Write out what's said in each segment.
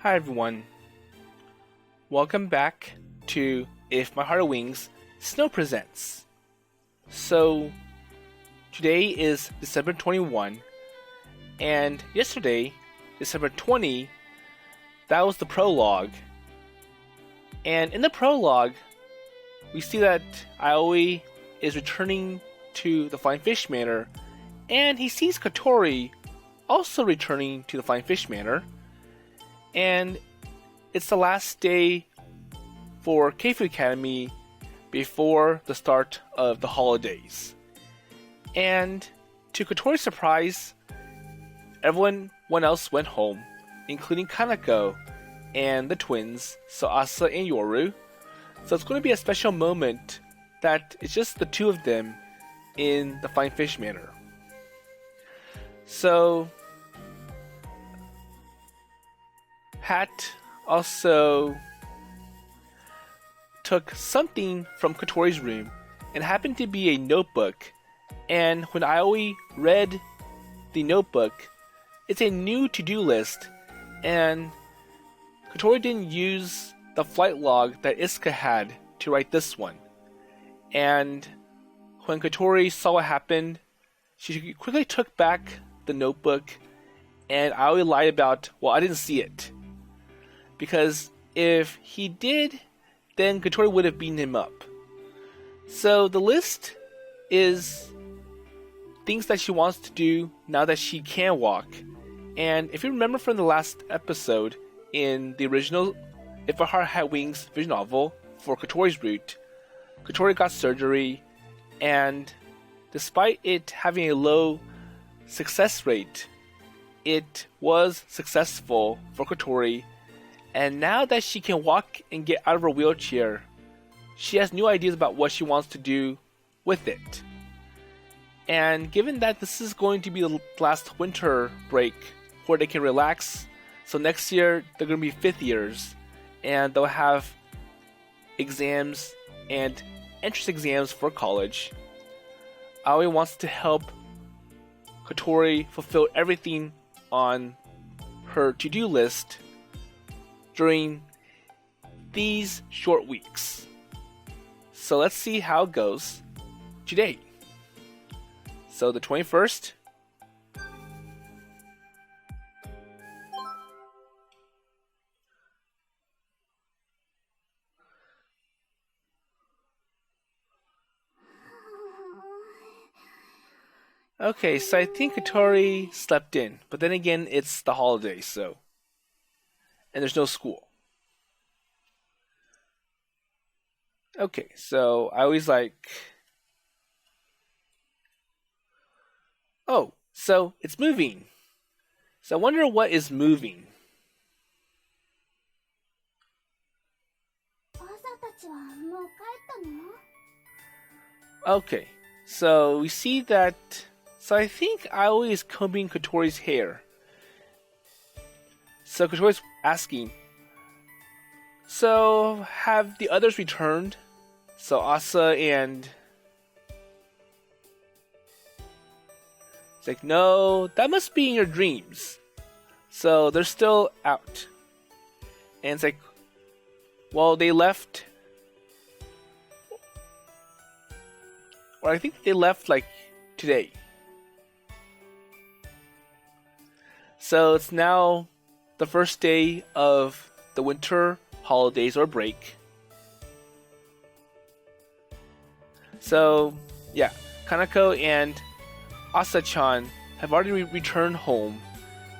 Hi everyone. Welcome back to If My Heart Wings Snow Presents. So, today is December 21, and yesterday, December 20, that was the prologue. And in the prologue, we see that Aoi is returning to the Flying Fish Manor, and he sees Kotori also returning to the Flying Fish Manor. And it's the last day for K-Food Academy before the start of the holidays. And to Kotori's surprise, everyone else went home, including Kanako and the twins, so Asa and Yoru. So it's going to be a special moment that it's just the two of them in the Flying Fish Manor. So Hat also took something from Kotori's room and happened to be a notebook. And when Aoi read the notebook, it's a new to-do list, and Kotori didn't use the flight log that Isuka had to write this one. And when Kotori saw what happened, she quickly took back the notebook, and Aoi lied about, well, I didn't see it. Because if he did, then Kotori would have beaten him up. So the list is things that she wants to do now that she can walk. And if you remember from the last episode, in the original If a Heart Had Wings visual novel for Kotori's route, Kotori got surgery, and despite it having a low success rate, it was successful for Kotori. And now that she can walk and get out of her wheelchair, she has new ideas about what she wants to do with it. And given that this is going to be the last winter break where they can relax, so next year they're going to be fifth years, and they'll have exams and entrance exams for college, Aoi wants to help Kotori fulfill everything on her to-do list during these short weeks. So let's see how it goes today. So the 21st. Okay, so I think Kotori slept in, but then again, it's the holidays, so. And there's no school. Okay, so I always like, oh, so it's moving. So I wonder what is moving. Okay, so we see that, so I think Aoi is combing Kotori's hair. So Kotori's asking, so have the others returned? So Asa and... It's like, no, that must be in your dreams. So they're still out. And it's like, well, they left... Or I think they left, like, today. So it's now the first day of the winter holidays or break. So, yeah, Kanako and Asa-chan have already returned home,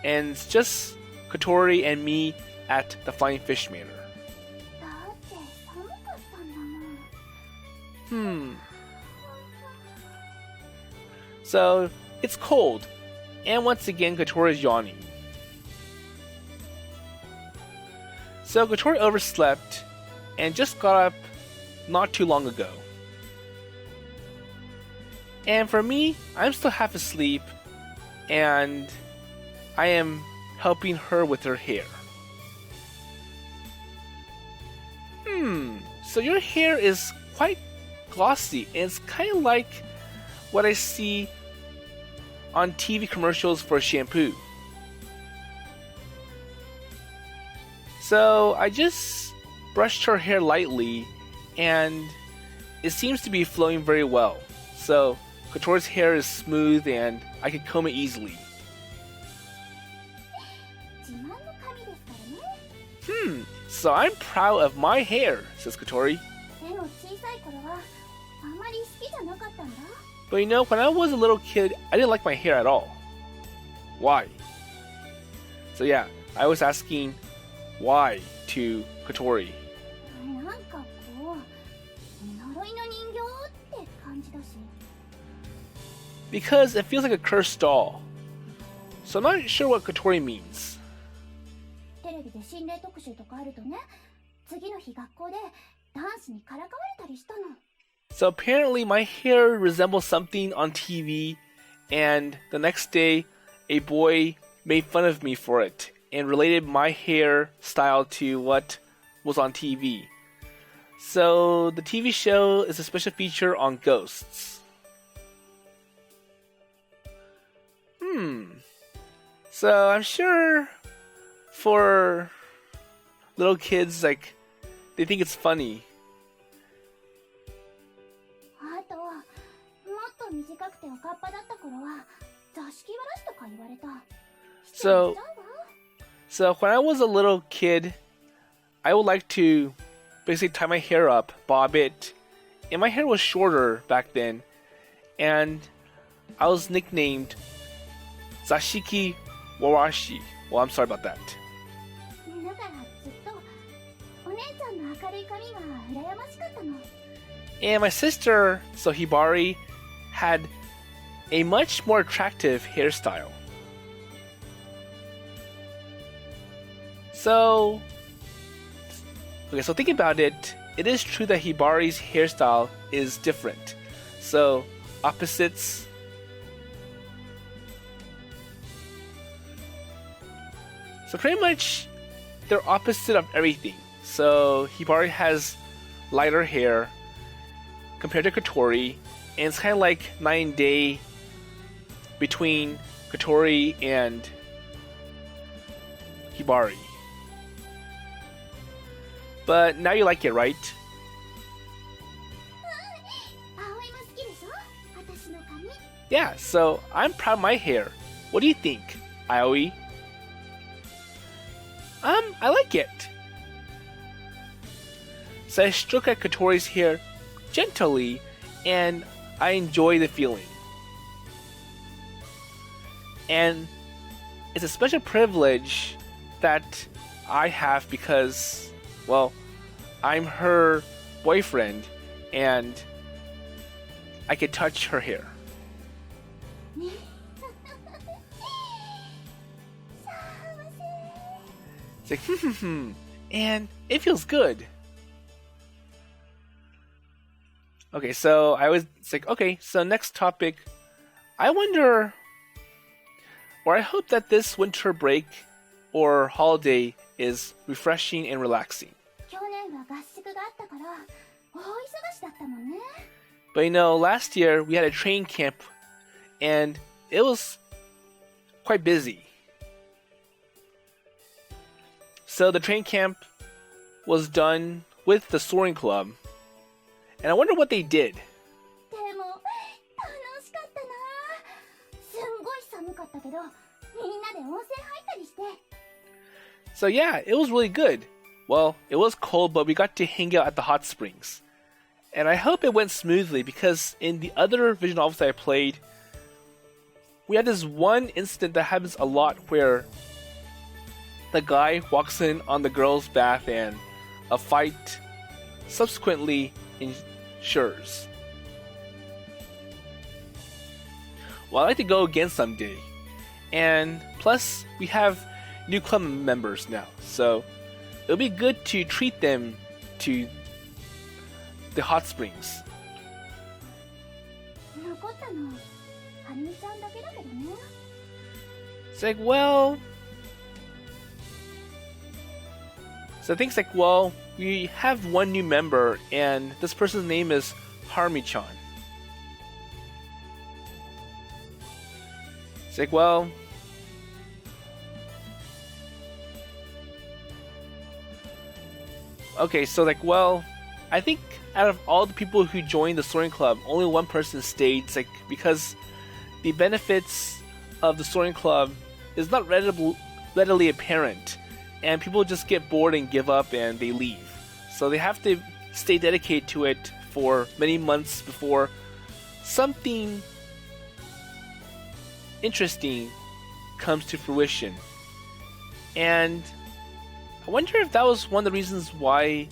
and it's just Kotori and me at the Flying Fish Manor. So, it's cold, and once again Kotori is yawning. So Kotori overslept and just got up not too long ago. And for me, I'm still half asleep, and I am helping her with her hair. So your hair is quite glossy, and it's kind of like what I see on TV commercials for shampoo. So I just brushed her hair lightly, and it seems to be flowing very well. So Kotori's hair is smooth and I can comb it easily. So I'm proud of my hair, says Kotori. But you know, when I was a little kid, I didn't like my hair at all. Why? So yeah, I was asking why to Kotori. Because it feels like a cursed doll. So I'm not sure what Kotori means. So apparently my hair resembles something on TV, and the next day a boy made fun of me for it and related my hair style to what was on TV. So the TV show is a special feature on ghosts. So I'm sure for little kids, like, they think it's funny. So when I was a little kid, I would like to basically tie my hair up, bob it, and my hair was shorter back then, and I was nicknamed Zashiki Wawashi. Well, I'm sorry about that. And my sister, Sohibari, had a much more attractive hairstyle. So think about it. It is true that Hibari's hairstyle is different. So, opposites. So pretty much, they're opposite of everything. So Hibari has lighter hair compared to Kotori, and it's kind of like night and day between Kotori and Hibari. But now you like it, right? Yeah, so I'm proud of my hair. What do you think, Aoi? I like it. So I stroke at Kotori's hair gently, and I enjoy the feeling. And it's a special privilege that I have because, well, I'm her boyfriend, and I can touch her hair. It's like, and it feels good. Okay, so I was like, okay, so next topic. I wonder, or I hope that this winter break or holiday is refreshing and relaxing. But you know, last year we had a train camp and it was quite busy. So the train camp was done with the soaring club, and I wonder what they did. So yeah, it was really good. Well, it was cold, but we got to hang out at the hot springs. And I hope it went smoothly because in the other visual novels that I played, we had this one incident that happens a lot where the guy walks in on the girl's bath and a fight subsequently ensures. Well, I'd like to go again someday. And plus, we have new club members now, so it'll be good to treat them to the hot springs. It's like, well... So things like, well, we have one new member, and this person's name is Harmy-chan. It's like, well... Okay, so like, well, I think out of all the people who joined the soaring club, only one person stayed. It's like because the benefits of the soaring club is not readily apparent, and people just get bored and give up and they leave. So they have to stay dedicated to it for many months before something interesting comes to fruition. And I wonder if that was one of the reasons why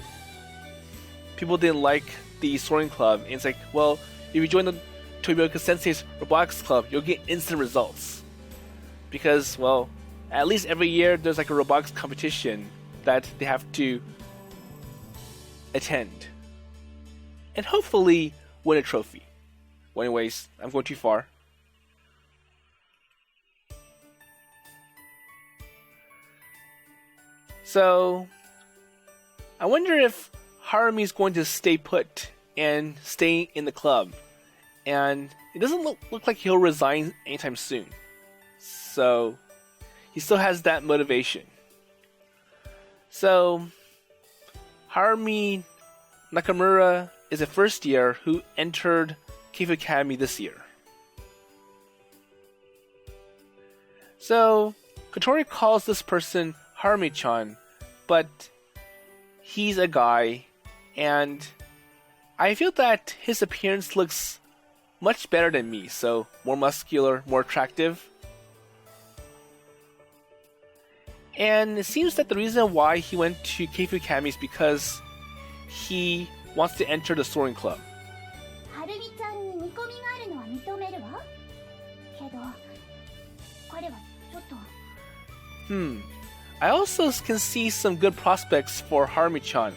people didn't like the soaring club. And it's like, well, if you join the Toriyuki Sensei's robotics club, you'll get instant results. Because, well, at least every year there's like a robotics competition that they have to attend. And hopefully win a trophy. Well, anyways, I'm going too far. So, I wonder if Harumi's going to stay put and stay in the club. And it doesn't look like he'll resign anytime soon. So, he still has that motivation. So, Harmy Nakamura is a first year who entered Keifu Academy this year. So, Kotori calls this person Harmy-chan, but he's a guy, and I feel that his appearance looks much better than me, so more muscular, more attractive. And it seems that the reason why he went to Keifu Academy is because he wants to enter the soaring club. I also can see some good prospects for Harmy-chan,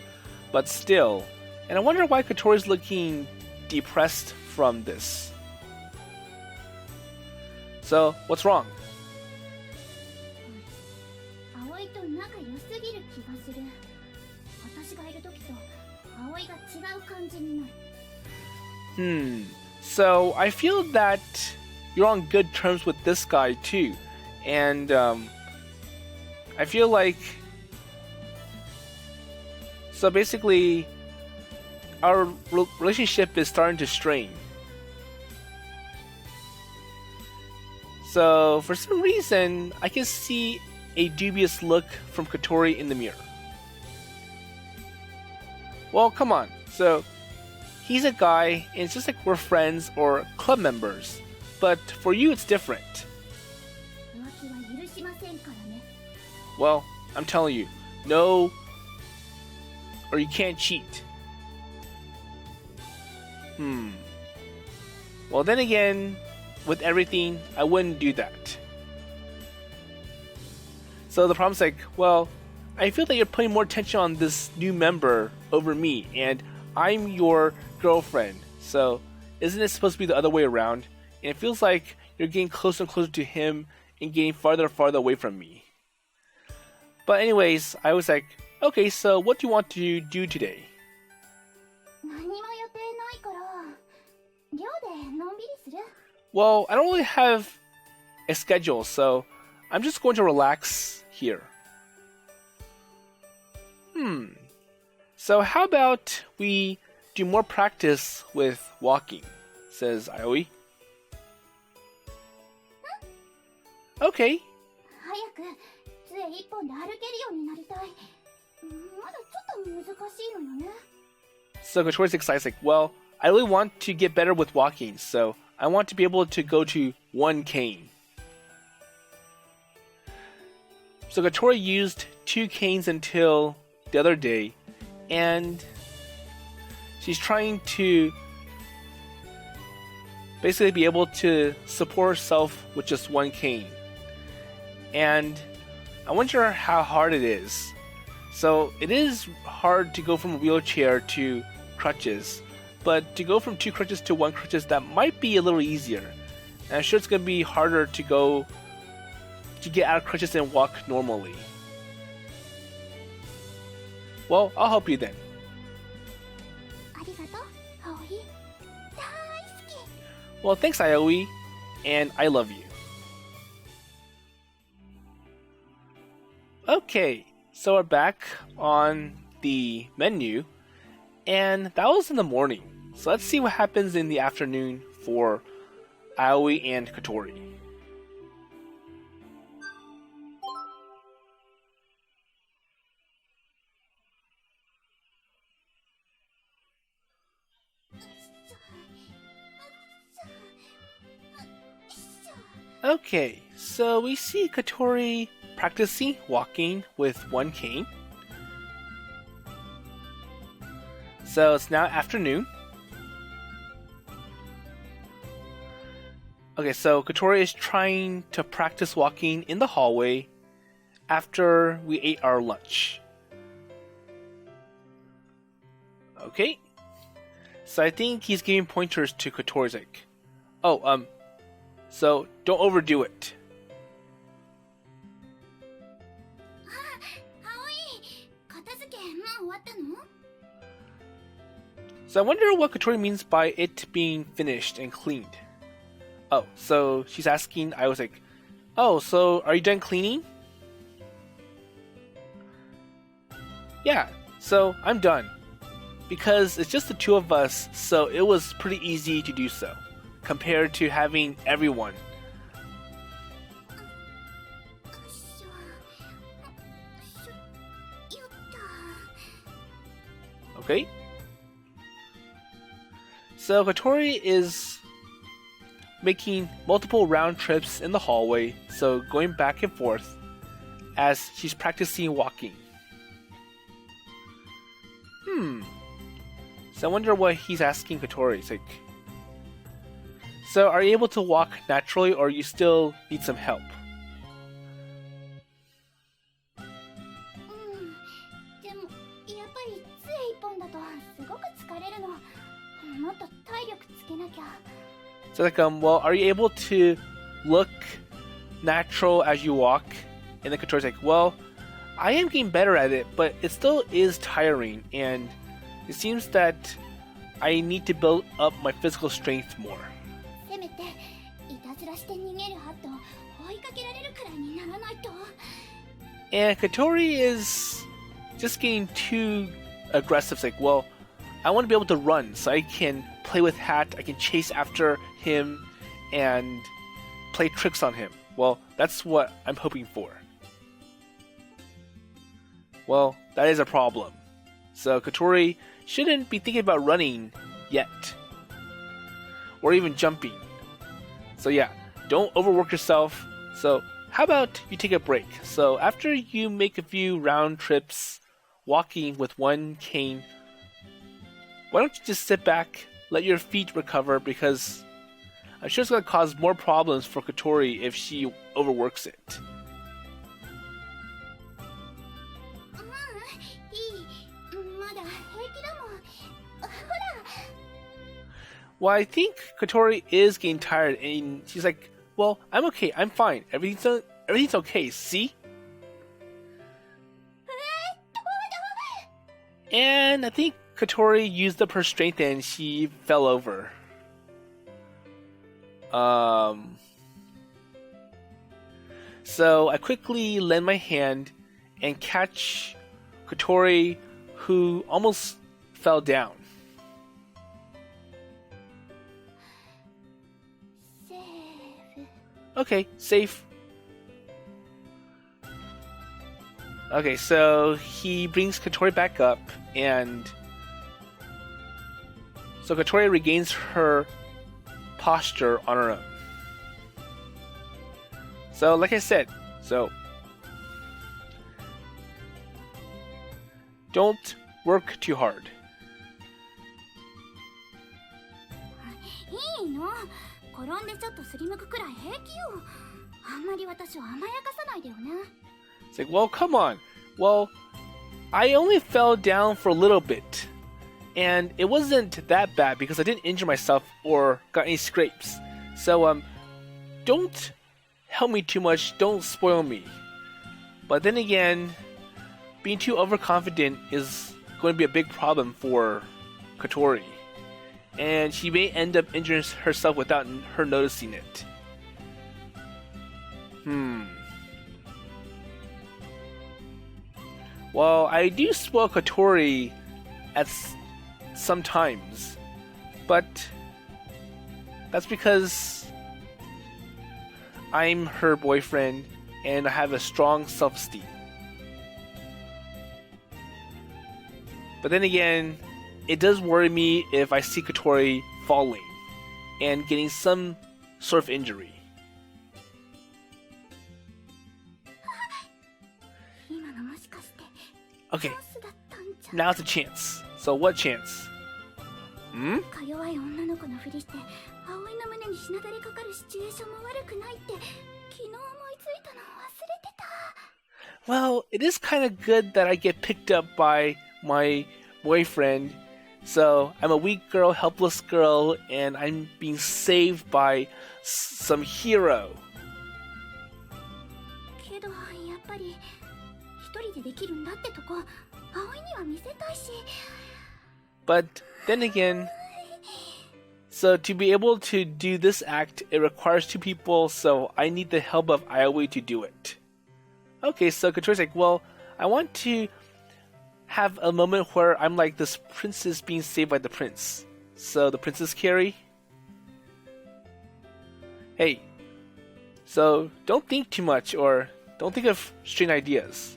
but still. And I wonder why Kotori's looking depressed from this. So, what's wrong? So I feel that you're on good terms with this guy too. And I feel like, so basically our relationship is starting to strain. So for some reason I can see a dubious look from Kotori in the mirror. Well, come on. So he's a guy and it's just like we're friends or club members. But for you it's different. Well, I'm telling you, no, or you can't cheat. Well, then again, with everything, I wouldn't do that. So the problem's like, well, I feel that you're putting more attention on this new member over me, and I'm your girlfriend. So isn't it supposed to be the other way around? And it feels like you're getting closer and closer to him and getting farther and farther away from me. But anyways, I was like, okay, so what do you want to do today? Well, I don't really have a schedule, so I'm just going to relax here. So how about we do more practice with walking, says Aoi. Okay. So Kotori's excited, like, well, I really want to get better with walking, so I want to be able to go to 1 cane. So Kotori used 2 canes until the other day, and she's trying to basically be able to support herself with just 1 cane. And I wonder how hard it is. So it is hard to go from a wheelchair to crutches, but to go from 2 crutches to 1 crutches, that might be a little easier. And I'm sure it's going to be harder to get out of crutches and walk normally. Well, I'll help you then. Well, thanks, Aoi, and I love you. Okay, so we're back on the menu, and that was in the morning. So let's see what happens in the afternoon for Aoi and Kotori. Okay, so we see Kotori practicing walking with one cane. So it's now afternoon. Okay, so Kotori is trying to practice walking in the hallway after we ate our lunch. Okay, so I think he's giving pointers to Kotori's like, so don't overdo it. So I wonder what Kotori means by it being finished and cleaned. Oh, so she's asking, I was like, oh, so are you done cleaning? Yeah, so I'm done. Because it's just the two of us, so it was pretty easy to do so, compared to having everyone. Okay. So Kotori is making multiple round trips in the hallway, so going back and forth as she's practicing walking. So I wonder what he's asking Kotori. It's like, so are you able to walk naturally or you still need some help? So like, well, are you able to look natural as you walk? And then Kotori's like, well, I am getting better at it, but it still is tiring, and it seems that I need to build up my physical strength more. And Kotori is just getting too aggressive. It's like, well, I want to be able to run so I can play with Hat, I can chase after him and play tricks on him. Well, that's what I'm hoping for. Well, that is a problem. So Kotori shouldn't be thinking about running yet. Or even jumping. So yeah, don't overwork yourself. So how about you take a break? So after you make a few round trips walking with one cane, why don't you just sit back, let your feet recover, because I'm sure it's going to cause more problems for Kotori if she overworks it. Well, I think Kotori is getting tired, and she's like, well, I'm okay, I'm fine, everything's okay, see? And I think Kotori used up her strength and she fell over. So I quickly lend my hand and catch Kotori, who almost fell down. Okay, safe. Okay, so he brings Kotori back up, and so Kotori regains her posture on her own. So, like I said, so don't work too hard. It's like, well, come on. Well, I only fell down for a little bit. And it wasn't that bad because I didn't injure myself or got any scrapes. So, don't help me too much. Don't spoil me. But then again, being too overconfident is going to be a big problem for Kotori. And she may end up injuring herself without her noticing it. Well, I do spoil Kotori at sometimes, but that's because I'm her boyfriend and I have a strong self-esteem. But then again, it does worry me if I see Kotori falling and getting some sort of injury. Okay, now it's a chance. So what chance? Hmm? Well, it is kind of good that I get picked up by my boyfriend. So I'm a weak girl, helpless girl, and I'm being saved by some hero. But then again, so to be able to do this act, it requires two people, so I need the help of Aoi to do it. Okay, so Kotori's like, well, I want to have a moment where I'm like this princess being saved by the prince. So the princess carry. Hey, so don't think too much or don't think of strange ideas.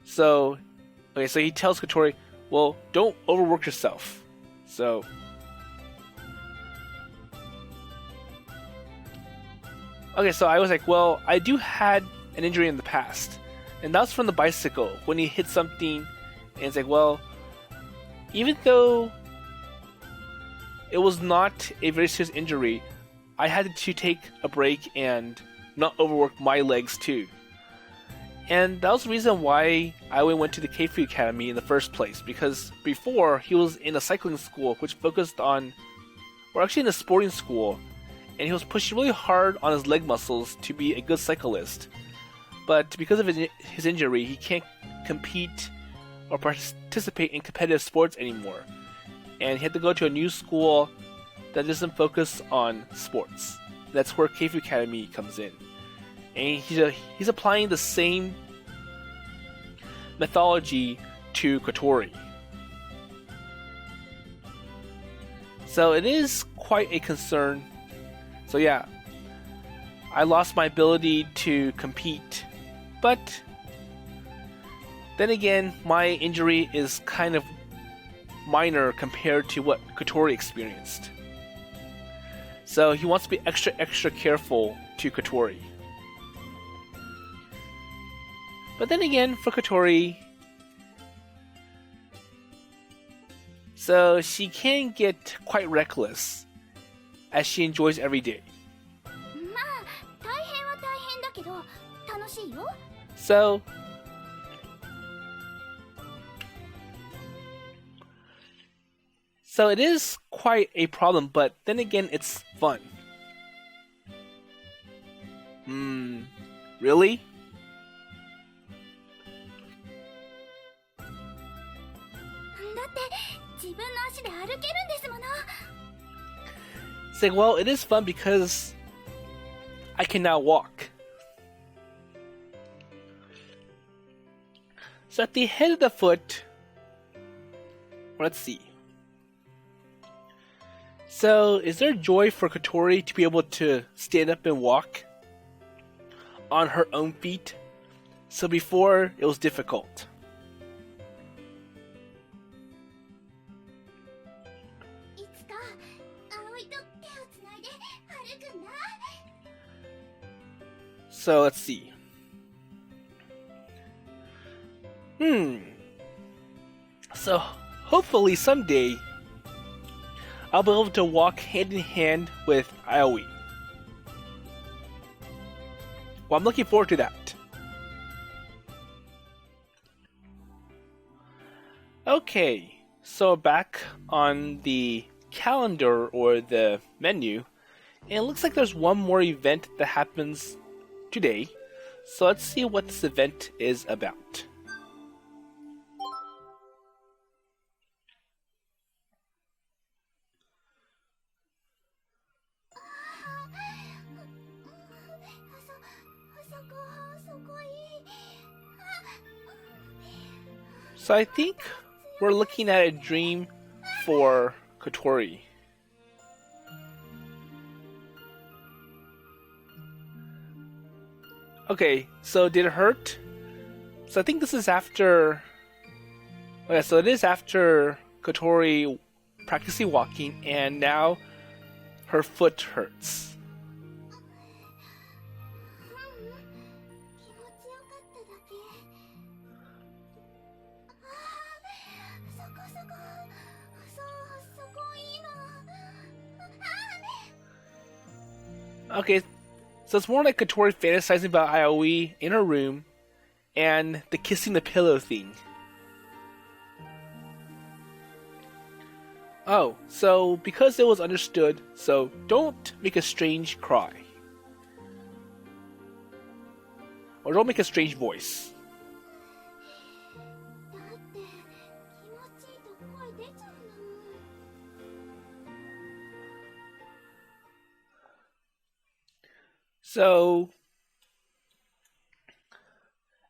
So, okay, so he tells Kotori, well, don't overwork yourself. So, okay, so I was like, well, I do had an injury in the past. And that was from the bicycle, when he hit something, and it's like, well, even though it was not a very serious injury, I had to take a break and not overwork my legs too. And that was the reason why I went to the K-Free Academy in the first place, because before he was in a cycling school which focused on, or actually in a sporting school, and he was pushing really hard on his leg muscles to be a good cyclist. But because of his injury, he can't compete or participate in competitive sports anymore. And he had to go to a new school that doesn't focus on sports. That's where K-Free Academy comes in. And he's applying the same methodology to Kotori. So it is quite a concern. So yeah, I lost my ability to compete. But then again, my injury is kind of minor compared to what Kotori experienced. So he wants to be extra careful to Kotori. But then again, for Kotori, so she can get quite reckless as she enjoys every day. So it is quite a problem, but then again, it's fun. Really? It's like, well, it is fun because I can now walk. So at the head of the foot, let's see. So is there joy for Kotori to be able to stand up and walk on her own feet? So before, it was difficult. So let's see. So hopefully someday I'll be able to walk hand in hand with Aoi. Well, I'm looking forward to that. Okay, so back on the calendar or the menu, and it looks like there's one more event that happens today. So let's see what this event is about. So I think we're looking at a dream for Kotori. Okay, so did it hurt? So I think this is after... Okay, so it is after Kotori practicing walking, and now her foot hurts. Okay, so it's more like Kotori fantasizing about Aoi in her room and the kissing the pillow thing. Oh, so because it was understood, so don't make a strange cry. Or don't make a strange voice. So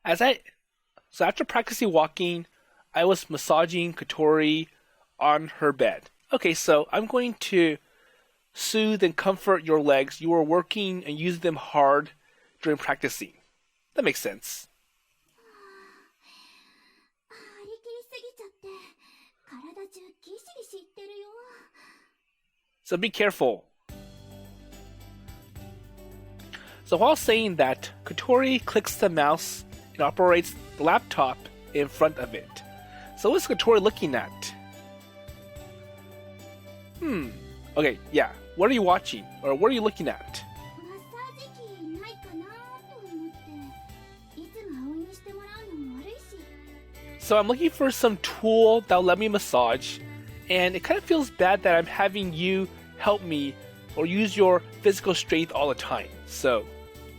after practicing walking, I was massaging Kotori on her bed. Okay, so I'm going to soothe and comfort your legs. You were working and using them hard during practicing. That makes sense. So be careful. So while saying that, Kotori clicks the mouse and operates the laptop in front of it. So what's Kotori looking at? Okay, yeah. What are you watching? Or what are you looking at? So I'm looking for some tool that'll let me massage, and it kind of feels bad that I'm having you help me or use your physical strength all the time. So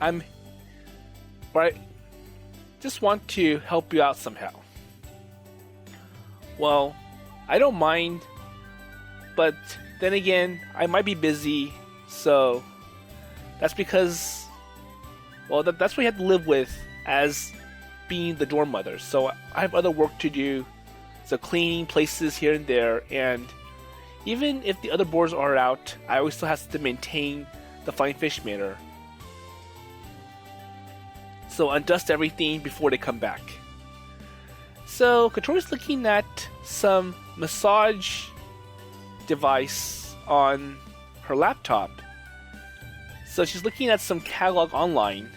I just want to help you out somehow. Well, I don't mind, but then again, I might be busy, so that's because, well, that's what you have to live with as being the dorm mother. So I have other work to do, so cleaning places here and there, and even if the other boards are out, I always still have to maintain the Flying Fish Manor. So undust everything before they come back. So Kotori's looking at some massage device on her laptop. So she's looking at some catalog online,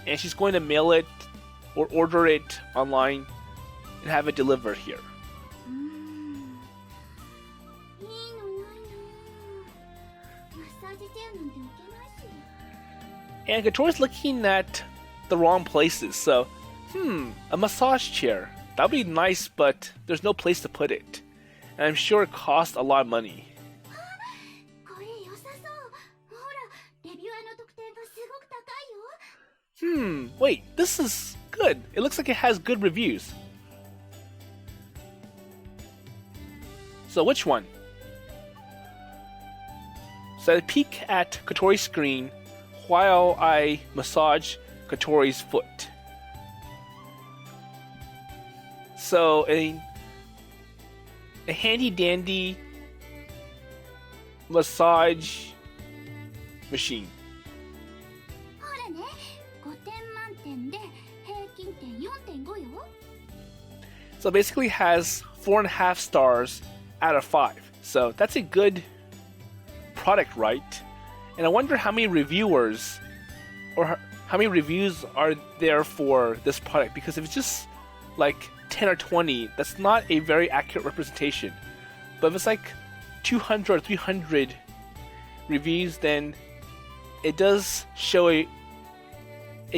and she's going to mail it or order it online and have it delivered here. And Kotori's looking at the wrong places. So, a massage chair. That would be nice, but there's no place to put it. And I'm sure it costs a lot of money. Wait, this is good. It looks like it has good reviews. So which one? So I peek at Kotori's screen while I massage Kotori's foot. So a handy dandy massage machine. So basically has 4.5 stars out of 5. So that's a good product, right? And I wonder how many reviewers or how many reviews are there for this product, because if it's just like 10 or 20, that's not a very accurate representation. But if it's like 200 or 300 reviews, then it does show a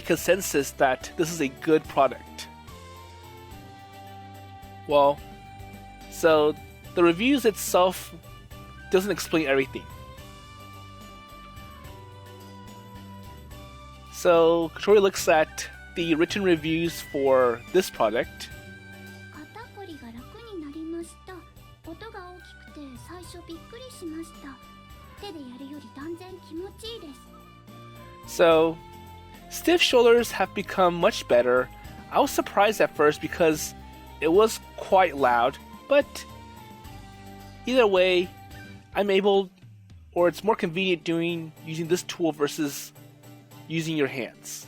consensus that this is a good product. Well, so the reviews itself doesn't explain everything. So Kotori looks at the written reviews for this product. So, stiff shoulders have become much better. I was surprised at first because it was quite loud, but either way, I'm able, or it's more convenient using this tool versus using your hands.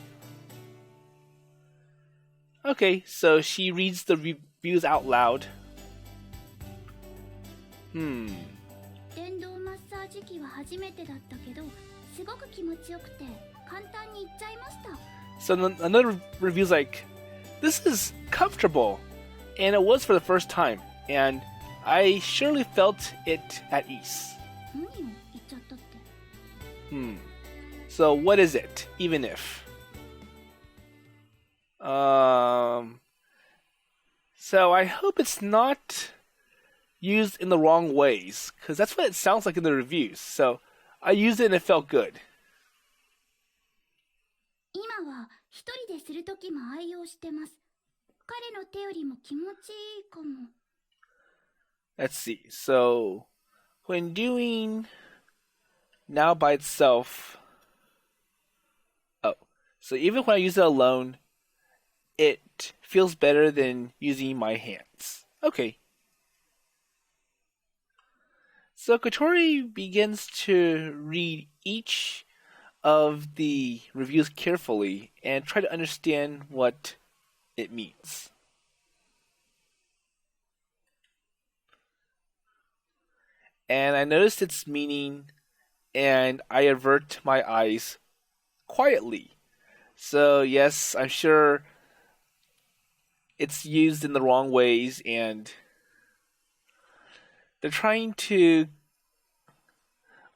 Okay, so she reads the reviews out loud. 電動マッサージ機は初めてだったけど、すごく気持ちよくて簡単に行っちゃいました。So another review's like, this is comfortable, and it was for the first time, and I surely felt it at ease. 何を言っちゃったって。So what is it, even if? So I hope it's not used in the wrong ways, because that's what it sounds like in the reviews. So I used it and it felt good. 今は一人でするときも愛用してます。彼の手よりも気持ちいいかも。Let's see. So when doing now by itself, so even when I use it alone, it feels better than using my hands. Okay. So Kotori begins to read each of the reviews carefully and try to understand what it means. And I noticed its meaning, and I avert my eyes quietly. So yes, I'm sure it's used in the wrong ways, and they're trying to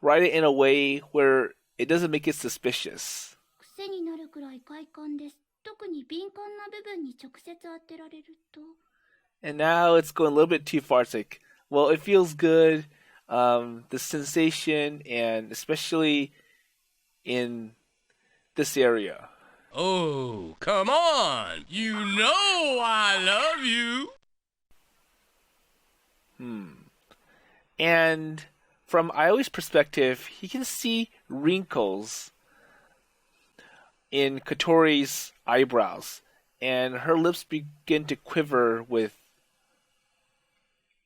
write it in a way where it doesn't make it suspicious. 癖になるくらい快感です。特に敏感な部分に直接当てられると。And now it's going a little bit too far. It's like, well, it feels good, the sensation, and especially in this area. Oh, come on! You know I love you! And from Aoi's perspective, he can see wrinkles in Kotori's eyebrows, and her lips begin to quiver with...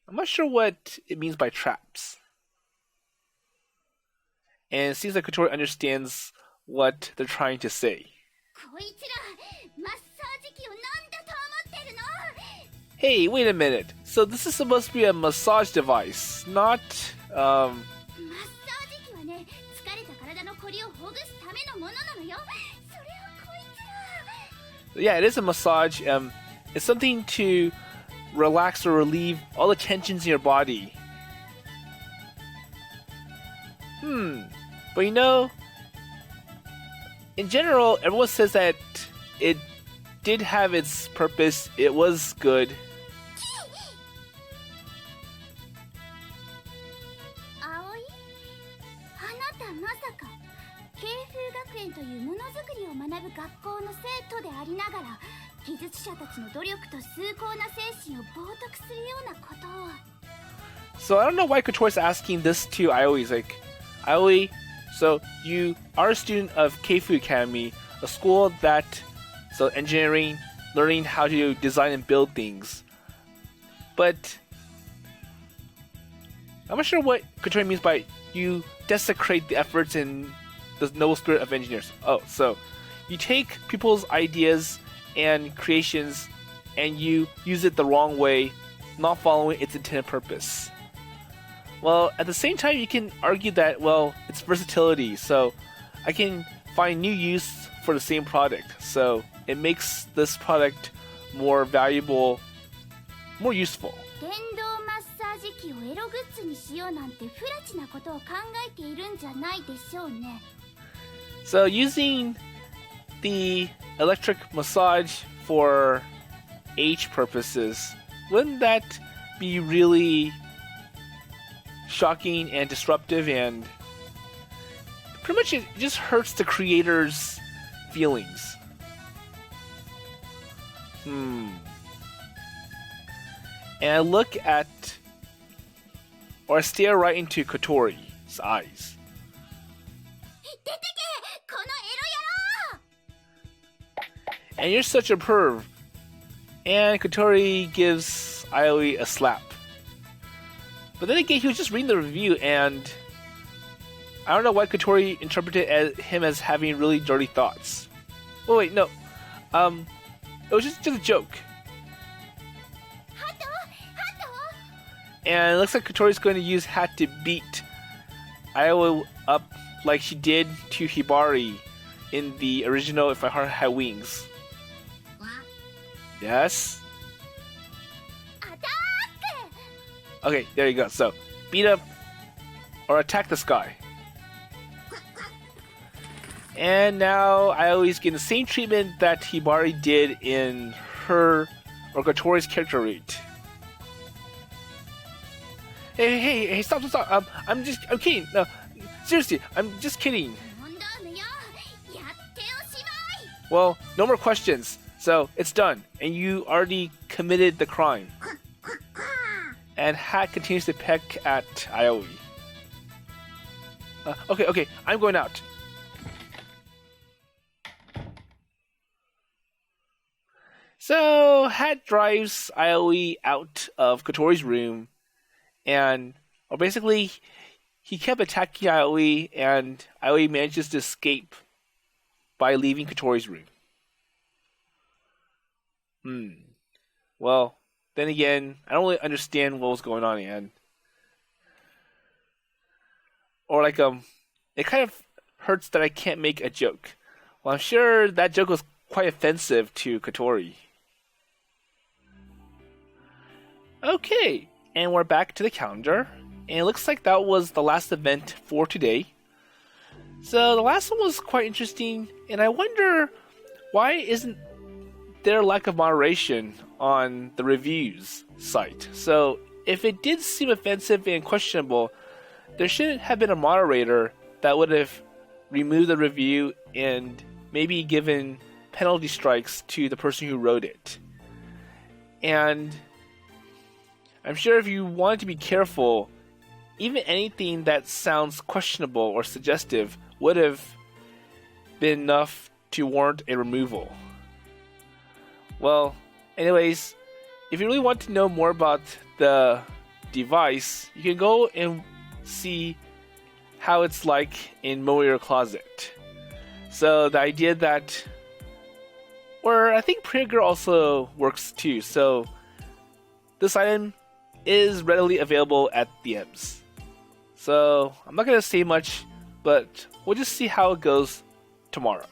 I'm not sure what it means by traps. And it seems like Kotori understands what they're trying to say. こいつら、マッサージ機を何だと思ってるの? Hey, wait a minute. So this is supposed to be a massage device, not, マッサージ機はね、疲れた体のこりをほぐすためのものなのよ。それをこいつら。Yeah, it is a massage. It's something to relax or relieve all the tensions in your body. But you know, in general, everyone says that it did have its purpose. It was good. 葵？あなたまさか慶風学園というものづくりを学ぶ学校の生徒でありながら、技術者たちの努力と崇高な精神を冒涜するようなことを。So I don't know why Kotori's asking this to Aoi. He's like, Aoi, so you are a student of Keifu Academy, a school that, so engineering, learning how to design and build things. But I'm not sure what Kotori means by you desecrate the efforts and the noble spirit of engineers. Oh, so you take people's ideas and creations and you use it the wrong way, not following its intended purpose. Well, at the same time, you can argue that, well, it's versatility, so I can find new use for the same product. So it makes this product more valuable, more useful. 電動マッサージ機をエログッズにしようなんてフラチなことを考えているんじゃないでしょうね。So using the electric massage for H purposes, wouldn't that be really shocking and disruptive, and pretty much it just hurts the creator's feelings? And I look at, or I stare right into Kotori's eyes. 出てけ、このエロ野郎! And you're such a perv. And Kotori gives Aoi a slap. But then again, he was just reading the review, and I don't know why Kotori interpreted him as having really dirty thoughts. Oh wait, no. It was just a joke. And it looks like Kotori's going to use Hat to beat Aoi up like she did to Hibari in the original If My Heart Had Wings. Yes? Okay, there you go. So, beat up or attack this guy. And now Aoi's getting the same treatment that Hibari did in her or Kotori's character route. Hey, stop. I'm kidding. No, seriously, I'm just kidding. Well, no more questions. So, it's done. And you already committed the crime. And Hat continues to peck at Aoi. Okay, I'm going out. So, Hat drives Aoi out of Kotori's room. And basically, he kept attacking Aoi, and Aoi manages to escape by leaving Kotori's room. Well, then again, I don't really understand what was going on, and or it kind of hurts that I can't make a joke. Well, I'm sure that joke was quite offensive to Kotori. Okay, and we're back to the calendar, and it looks like that was the last event for today. So the last one was quite interesting, and I wonder why isn't there lack of moderation on the reviews site. So if it did seem offensive and questionable, there should have been a moderator that would have removed the review and maybe given penalty strikes to the person who wrote it. And I'm sure if you wanted to be careful, even anything that sounds questionable or suggestive would have been enough to warrant a removal. Well, anyways, if you really want to know more about the device, you can go and see how it's like in Mow Your Closet. So the idea that, or I think Prologue also works too. So this item is readily available at the EMS. So I'm not going to say much, but we'll just see how it goes tomorrow.